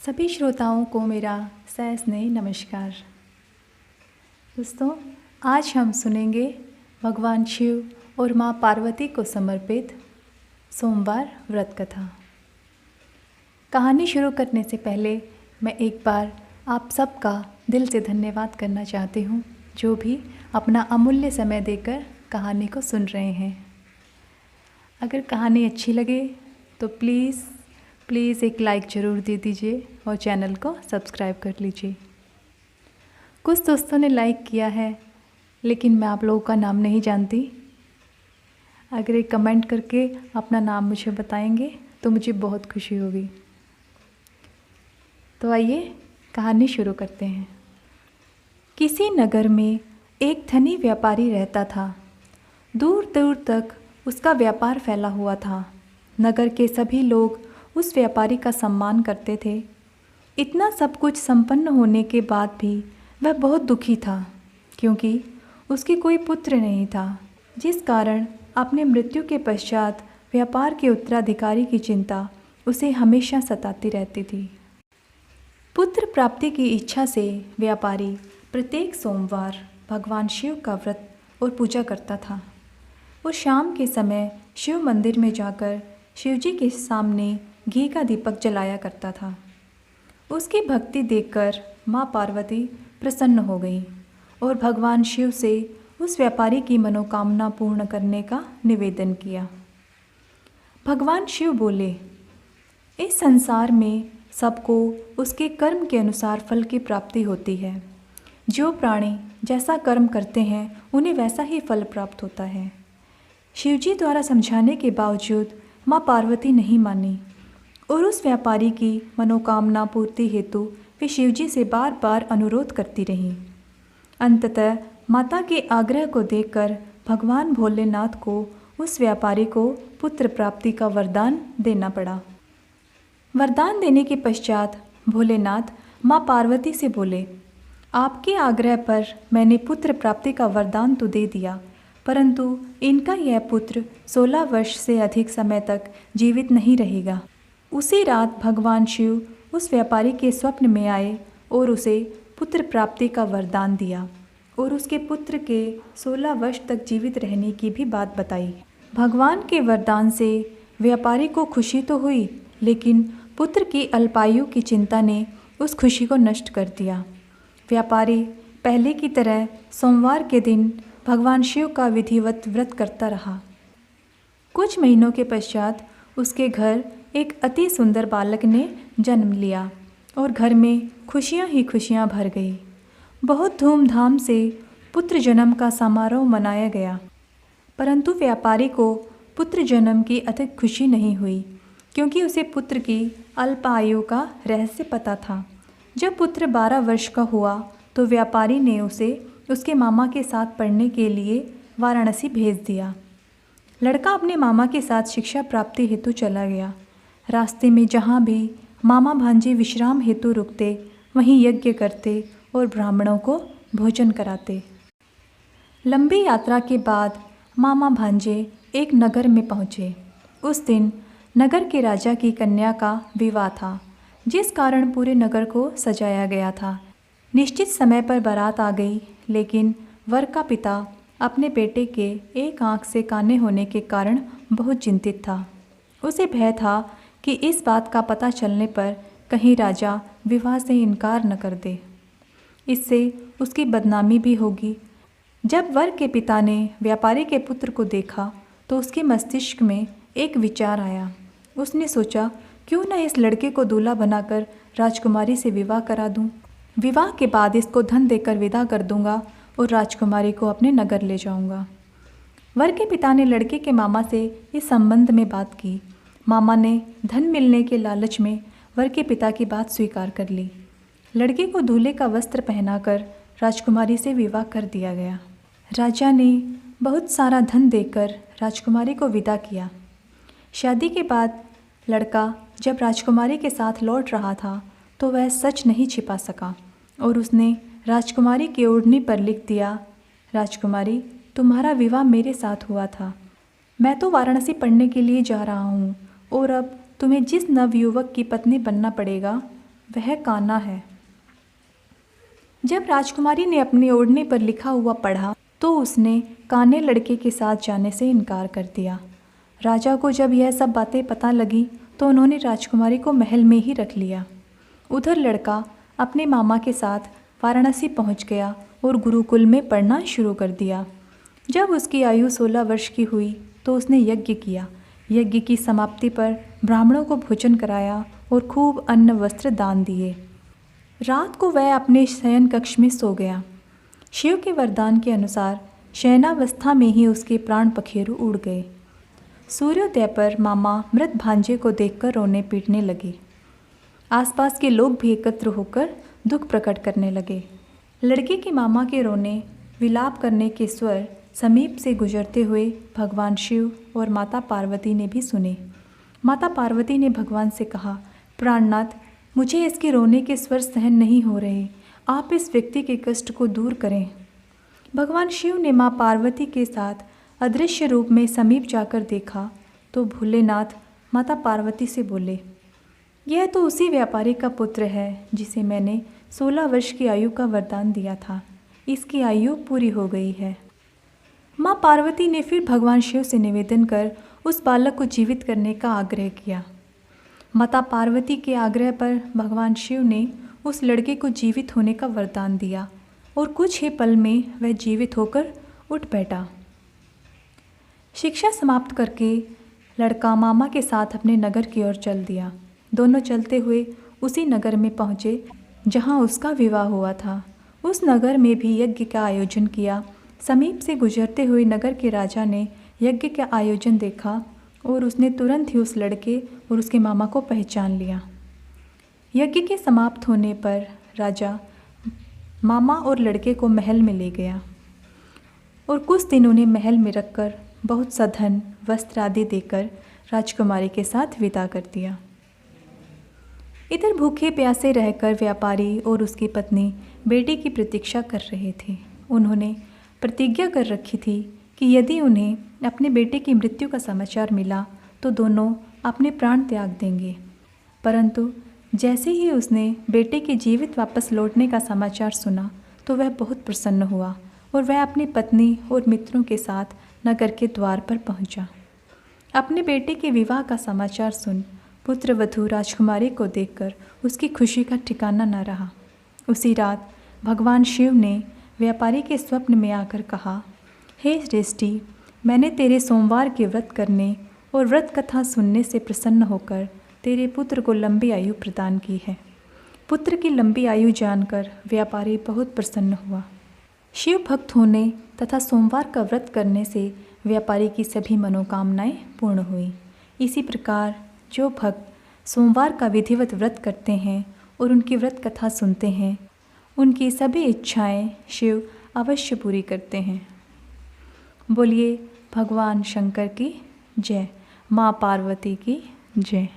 सभी श्रोताओं को मेरा सस्नेह नमस्कार। दोस्तों, आज हम सुनेंगे भगवान शिव और माँ पार्वती को समर्पित सोमवार व्रत कथा। कहानी शुरू करने से पहले मैं एक बार आप सबका दिल से धन्यवाद करना चाहती हूँ, जो भी अपना अमूल्य समय देकर कहानी को सुन रहे हैं। अगर कहानी अच्छी लगे तो प्लीज़ एक लाइक ज़रूर दे दीजिए और चैनल को सब्सक्राइब कर लीजिए। कुछ दोस्तों ने लाइक किया है, लेकिन मैं आप लोगों का नाम नहीं जानती। अगर एक कमेंट करके अपना नाम मुझे बताएंगे तो मुझे बहुत खुशी होगी। तो आइए कहानी शुरू करते हैं। किसी नगर में एक धनी व्यापारी रहता था। दूर दूर तक उसका व्यापार फैला हुआ था। नगर के सभी लोग उस व्यापारी का सम्मान करते थे। इतना सब कुछ संपन्न होने के बाद भी वह बहुत दुखी था, क्योंकि उसके कोई पुत्र नहीं था, जिस कारण अपने मृत्यु के पश्चात व्यापार के उत्तराधिकारी की चिंता उसे हमेशा सताती रहती थी। पुत्र प्राप्ति की इच्छा से व्यापारी प्रत्येक सोमवार भगवान शिव का व्रत और पूजा करता था। वो शाम के समय शिव मंदिर में जाकर शिवजी के सामने घी का दीपक जलाया करता था। उसकी भक्ति देखकर माँ पार्वती प्रसन्न हो गई और भगवान शिव से उस व्यापारी की मनोकामना पूर्ण करने का निवेदन किया। भगवान शिव बोले, इस संसार में सबको उसके कर्म के अनुसार फल की प्राप्ति होती है। जो प्राणी जैसा कर्म करते हैं उन्हें वैसा ही फल प्राप्त होता है। शिवजी द्वारा समझाने के बावजूद माँ पार्वती नहीं मानी और उस व्यापारी की मनोकामना पूर्ति हेतु वे शिवजी से बार बार अनुरोध करती रहीं। अंततः माता के आग्रह को देखकर भगवान भोलेनाथ को उस व्यापारी को पुत्र प्राप्ति का वरदान देना पड़ा। वरदान देने के पश्चात भोलेनाथ माँ पार्वती से बोले, आपके आग्रह पर मैंने पुत्र प्राप्ति का वरदान तो दे दिया, परंतु इनका यह पुत्र 16 वर्ष से अधिक समय तक जीवित नहीं रहेगा। उसी रात भगवान शिव उस व्यापारी के स्वप्न में आए और उसे पुत्र प्राप्ति का वरदान दिया और उसके पुत्र के 16 वर्ष तक जीवित रहने की भी बात बताई। भगवान के वरदान से व्यापारी को खुशी तो हुई, लेकिन पुत्र की अल्पायु की चिंता ने उस खुशी को नष्ट कर दिया। व्यापारी पहले की तरह सोमवार के दिन भगवान शिव का विधिवत व्रत करता रहा। कुछ महीनों के पश्चात उसके घर एक अति सुंदर बालक ने जन्म लिया और घर में खुशियां ही खुशियां भर गई। बहुत धूमधाम से पुत्र जन्म का समारोह मनाया गया, परंतु व्यापारी को पुत्र जन्म की अधिक खुशी नहीं हुई, क्योंकि उसे पुत्र की अल्प आयु का रहस्य पता था। जब पुत्र 12 वर्ष का हुआ तो व्यापारी ने उसे उसके मामा के साथ पढ़ने के लिए वाराणसी भेज दिया। लड़का अपने मामा के साथ शिक्षा प्राप्ति हेतु चला गया। रास्ते में जहाँ भी मामा भांजे विश्राम हेतु रुकते, वहीं यज्ञ करते और ब्राह्मणों को भोजन कराते। लंबी यात्रा के बाद मामा भांजे एक नगर में पहुँचे। उस दिन नगर के राजा की कन्या का विवाह था, जिस कारण पूरे नगर को सजाया गया था। निश्चित समय पर बारात आ गई, लेकिन वर का पिता अपने बेटे के एक आंख से काने होने के कारण बहुत चिंतित था। उसे भय था कि इस बात का पता चलने पर कहीं राजा विवाह से इनकार न कर दे, इससे उसकी बदनामी भी होगी। जब वर के पिता ने व्यापारी के पुत्र को देखा तो उसके मस्तिष्क में एक विचार आया। उसने सोचा, क्यों न इस लड़के को दूल्हा बनाकर राजकुमारी से विवाह करा दूं। विवाह के बाद इसको धन देकर विदा कर दूंगा और राजकुमारी को अपने नगर ले जाऊंगा। वर के पिता ने लड़के के मामा से इस संबंध में बात की। मामा ने धन मिलने के लालच में वर के पिता की बात स्वीकार कर ली। लड़के को दूल्हे का वस्त्र पहनाकर राजकुमारी से विवाह कर दिया गया। राजा ने बहुत सारा धन देकर राजकुमारी को विदा किया। शादी के बाद लड़का जब राजकुमारी के साथ लौट रहा था तो वह सच नहीं छिपा सका और उसने राजकुमारी की ओढ़नी पर लिख दिया, राजकुमारी, तुम्हारा विवाह मेरे साथ हुआ था। मैं तो वाराणसी पढ़ने के लिए जा रहा हूँ और अब तुम्हें जिस नवयुवक की पत्नी बनना पड़ेगा वह कान्हा है। जब राजकुमारी ने अपने ओढ़ने पर लिखा हुआ पढ़ा तो उसने काने लड़के के साथ जाने से इनकार कर दिया। राजा को जब यह सब बातें पता लगी तो उन्होंने राजकुमारी को महल में ही रख लिया। उधर लड़का अपने मामा के साथ वाराणसी पहुंच गया और गुरुकुल में पढ़ना शुरू कर दिया। जब उसकी आयु 16 वर्ष की हुई तो उसने यज्ञ किया। यज्ञ की समाप्ति पर ब्राह्मणों को भोजन कराया और खूब अन्न वस्त्र दान दिए। रात को वह अपने शयन कक्ष में सो गया। शिव के वरदान के अनुसार शयनावस्था में ही उसके प्राण पखेरु उड़ गए। सूर्योदय पर मामा मृत भांजे को देखकर रोने पीटने लगे। आसपास के लोग भी एकत्र होकर दुख प्रकट करने लगे। लड़के के मामा के रोने विलाप करने के स्वर समीप से गुजरते हुए भगवान शिव और माता पार्वती ने भी सुने। माता पार्वती ने भगवान से कहा, प्राणनाथ, मुझे इसके रोने के स्वर सहन नहीं हो रहे, आप इस व्यक्ति के कष्ट को दूर करें। भगवान शिव ने माँ पार्वती के साथ अदृश्य रूप में समीप जाकर देखा तो भोलेनाथ माता पार्वती से बोले, यह तो उसी व्यापारी का पुत्र है जिसे मैंने 16 वर्ष की आयु का वरदान दिया था। इसकी आयु पूरी हो गई है। माँ पार्वती ने फिर भगवान शिव से निवेदन कर उस बालक को जीवित करने का आग्रह किया। माता पार्वती के आग्रह पर भगवान शिव ने उस लड़के को जीवित होने का वरदान दिया और कुछ ही पल में वह जीवित होकर उठ बैठा। शिक्षा समाप्त करके लड़का मामा के साथ अपने नगर की ओर चल दिया। दोनों चलते हुए उसी नगर में पहुँचे जहाँ उसका विवाह हुआ था। उस नगर में भी यज्ञ का आयोजन किया। समीप से गुजरते हुए नगर के राजा ने यज्ञ का आयोजन देखा और उसने तुरंत ही उस लड़के और उसके मामा को पहचान लिया। यज्ञ के समाप्त होने पर राजा मामा और लड़के को महल में ले गया और कुछ दिन उन्हें महल में रखकर बहुत सा धन वस्त्र आदि देकर राजकुमारी के साथ विदा कर दिया। इधर भूखे प्यासे रहकर व्यापारी और उसकी पत्नी बेटे की प्रतीक्षा कर रहे थे। उन्होंने प्रतिज्ञा कर रखी थी कि यदि उन्हें अपने बेटे की मृत्यु का समाचार मिला तो दोनों अपने प्राण त्याग देंगे। परंतु जैसे ही उसने बेटे के जीवित वापस लौटने का समाचार सुना तो वह बहुत प्रसन्न हुआ और वह अपनी पत्नी और मित्रों के साथ नगर के द्वार पर पहुंचा। अपने बेटे के विवाह का समाचार सुन पुत्रवधू राजकुमारी को देखकर उसकी खुशी का ठिकाना न रहा। उसी रात भगवान शिव ने व्यापारी के स्वप्न में आकर कहा, हे श्रेष्ठी, मैंने तेरे सोमवार के व्रत करने और व्रत कथा सुनने से प्रसन्न होकर तेरे पुत्र को लंबी आयु प्रदान की है। पुत्र की लंबी आयु जानकर व्यापारी बहुत प्रसन्न हुआ। शिव भक्त होने तथा सोमवार का व्रत करने से व्यापारी की सभी मनोकामनाएं पूर्ण हुई। इसी प्रकार जो भक्त सोमवार का विधिवत व्रत करते हैं और उनकी व्रत कथा सुनते हैं, उनकी सभी इच्छाएं शिव अवश्य पूरी करते हैं। बोलिए भगवान शंकर की जय, माँ पार्वती की जय।